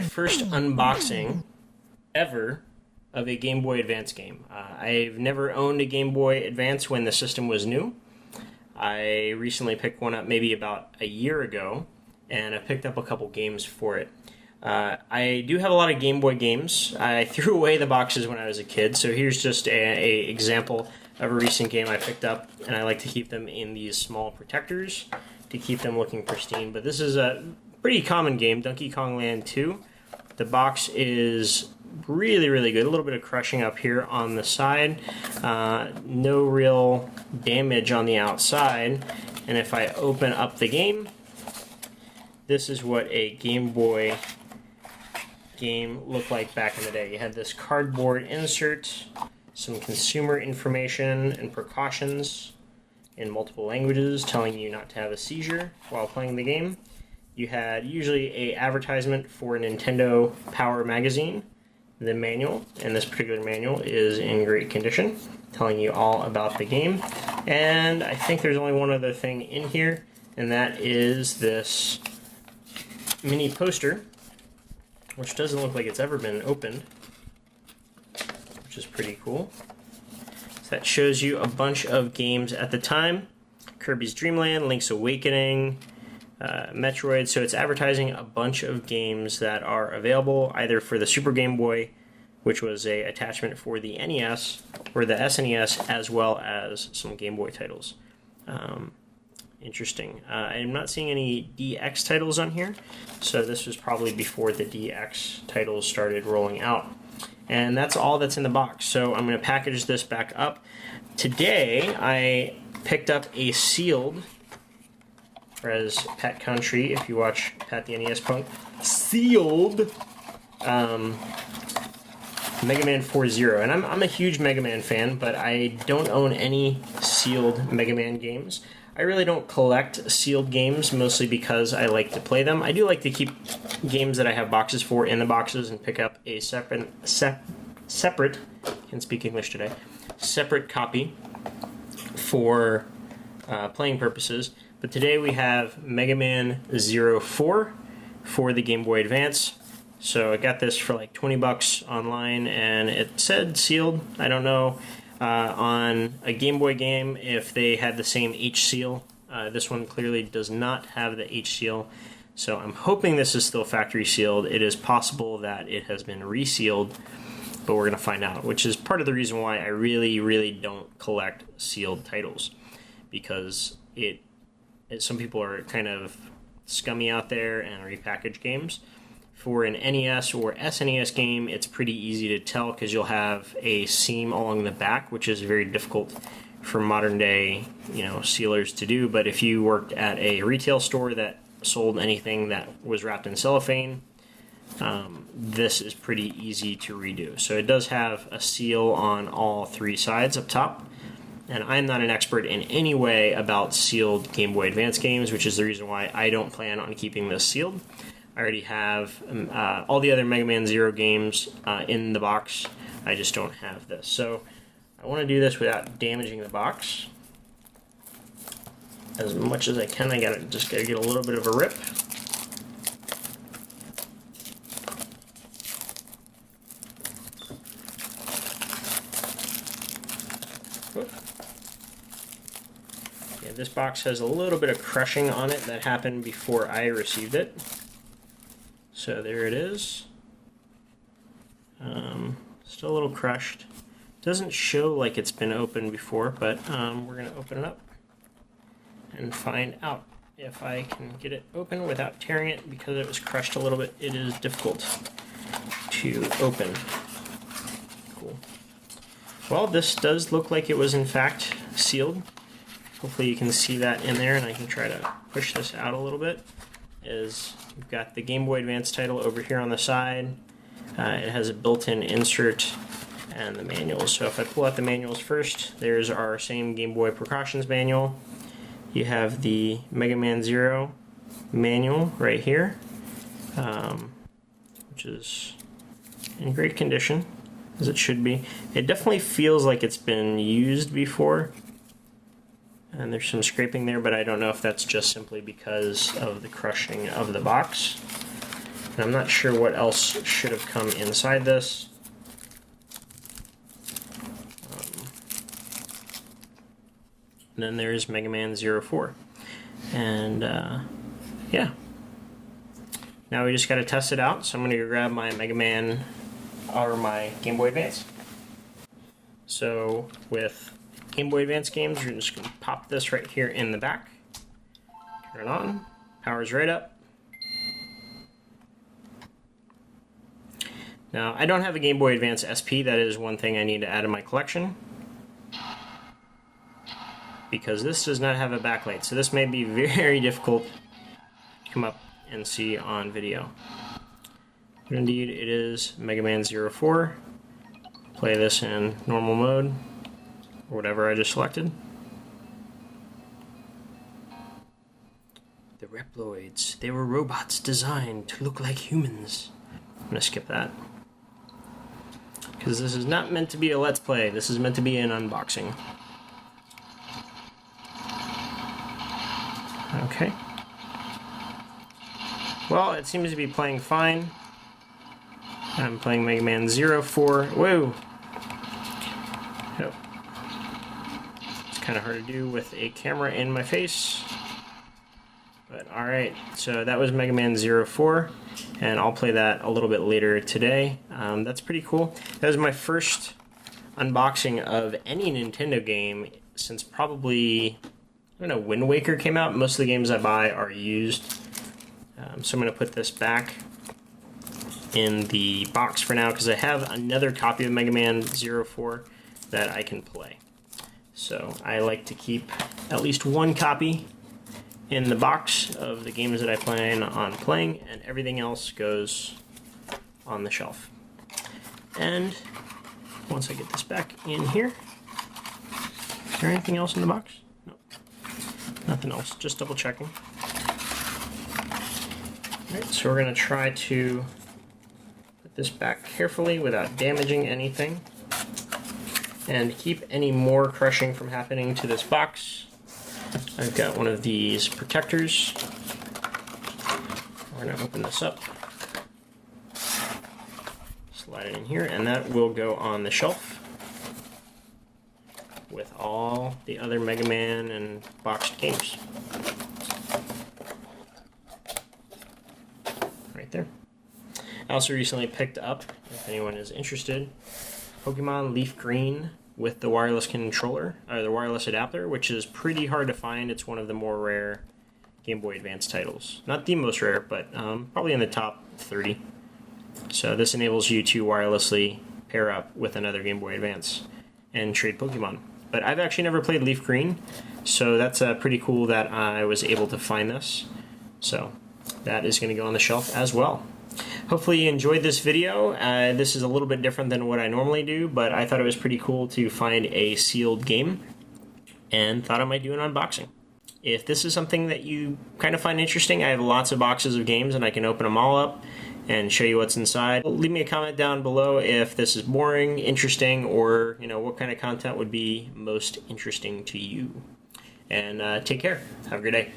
first unboxing ever of a Game Boy Advance game. I've never owned a Game Boy Advance when the system was new. I recently picked one up maybe about a year ago, and I picked up a couple games for it. I do have a lot of Game Boy games. I threw away the boxes when I was a kid, so here's just a example of a recent game I picked up, and I like to keep them in these small protectors to keep them looking pristine. But this is a pretty common game, Donkey Kong Land 2. The box is really, really good. A little bit of crushing up here on the side. No real damage on the outside. And if I open up the game, this is what a Game Boy game looked like back in the day. You had this cardboard insert, some consumer information and precautions in multiple languages telling you not to have a seizure while playing the game. You had usually an advertisement for a Nintendo Power magazine. The manual, and this particular manual is in great condition, telling you all about the game. And I think there's only one other thing in here, and that is this mini poster, which doesn't look like it's ever been opened, which is pretty cool. So that shows you a bunch of games at the time. Kirby's Dream Land, Link's Awakening, Metroid. So it's advertising a bunch of games that are available either for the Super Game Boy, which was a attachment for the NES, or the SNES, as well as some Game Boy titles. Interesting. I'm not seeing any DX titles on here, so this was probably before the DX titles started rolling out. And that's all that's in the box. So I'm going to package this back up. Today I picked up a sealed, or as Pat Country, if you watch Pat the NES Punk, sealed Mega Man 4-0. And I'm a huge Mega Man fan, but I don't own any sealed Mega Man games. I really don't collect sealed games, mostly because I like to play them. I do like to keep games that I have boxes for in the boxes and pick up a separate can't speak English today, separate copy for playing purposes. But today we have Mega Man 04 for the Game Boy Advance. So I got this for like 20 bucks online, and it said sealed. I don't know on a Game Boy game if they had the same H seal. This one clearly does not have the H seal. So I'm hoping this is still factory sealed. It is possible that it has been resealed, but we're going to find out, which is part of the reason why I really, really don't collect sealed titles, because some people are kind of scummy out there and repackage games. For an NES or SNES game, it's pretty easy to tell because you'll have a seam along the back, which is very difficult for modern day, sealers to do. But if you worked at a retail store that sold anything that was wrapped in cellophane, this is pretty easy to redo. So it does have a seal on all three sides up top. And I'm not an expert in any way about sealed Game Boy Advance games, which is the reason why I don't plan on keeping this sealed. I already have all the other Mega Man Zero games in the box. I just don't have this. So I want to do this without damaging the box as much as I can. I just gotta get a little bit of a rip. Yeah, this box has a little bit of crushing on it that happened before I received it. So there it is. Still a little crushed. Doesn't show like it's been opened before, but we're going to open it up and find out if I can get it open without tearing it, because it was crushed a little bit. It is difficult to open. Cool. Well, this does look like it was in fact sealed. Hopefully you can see that in there, and I can try to push this out a little bit. We've got the Game Boy Advance title over here on the side. It has a built-in insert and the manuals. So if I pull out the manuals first, there's our same Game Boy precautions manual. You have the Mega Man Zero manual right here, which is in great condition, as it should be. It definitely feels like it's been used before. And there's some scraping there, but I don't know if that's just simply because of the crushing of the box. And I'm not sure what else should have come inside this. And then there's Mega Man 04. And yeah. Now we just got to test it out. So I'm going to grab my Mega Man or my Game Boy Advance. So with Game Boy Advance games, we're just going to pop this right here in the back. Turn it on. Power's right up. Now, I don't have a Game Boy Advance SP. That is one thing I need to add in my collection, because this does not have a backlight. So this may be very difficult to come up and see on video. But indeed, it is Mega Man 04. Play this in normal mode, or whatever I just selected. The Reploids, they were robots designed to look like humans. I'm gonna skip that, because this is not meant to be a Let's Play. This is meant to be an unboxing. Okay. Well, it seems to be playing fine. I'm playing Mega Man 04. Whoa! Oh. It's kind of hard to do with a camera in my face. But alright, so that was Mega Man 04. And I'll play that a little bit later today. That's pretty cool. That was my first unboxing of any Nintendo game since probably, I don't know, Wind Waker came out. Most of the games I buy are used. So I'm going to put this back in the box for now, because I have another copy of Mega Man 04 that I can play. So I like to keep at least one copy in the box of the games that I plan on playing, and everything else goes on the shelf. And once I get this back in here, is there anything else in the box? No, nothing else, just double checking. Alright, so we're going to try to put this back carefully without damaging anything, and keep any more crushing from happening to this box. I've got one of these protectors. We're going to open this up, slide it in here, and that will go on the shelf with all the other Mega Man and boxed games. Right there. I also recently picked up, if anyone is interested, Pokemon Leaf Green with the wireless controller, or the wireless adapter, which is pretty hard to find. It's one of the more rare Game Boy Advance titles. Not the most rare, but probably in the top 30. So this enables you to wirelessly pair up with another Game Boy Advance and trade Pokemon. But I've actually never played Leaf Green, so that's pretty cool that I was able to find this. So that is going to go on the shelf as well. Hopefully you enjoyed this video. This is a little bit different than what I normally do, but I thought it was pretty cool to find a sealed game and thought I might do an unboxing. If this is something that you kind of find interesting, I have lots of boxes of games and I can open them all up and show you what's inside. Leave me a comment down below if this is boring, interesting, or what kind of content would be most interesting to you. And take care. Have a great day.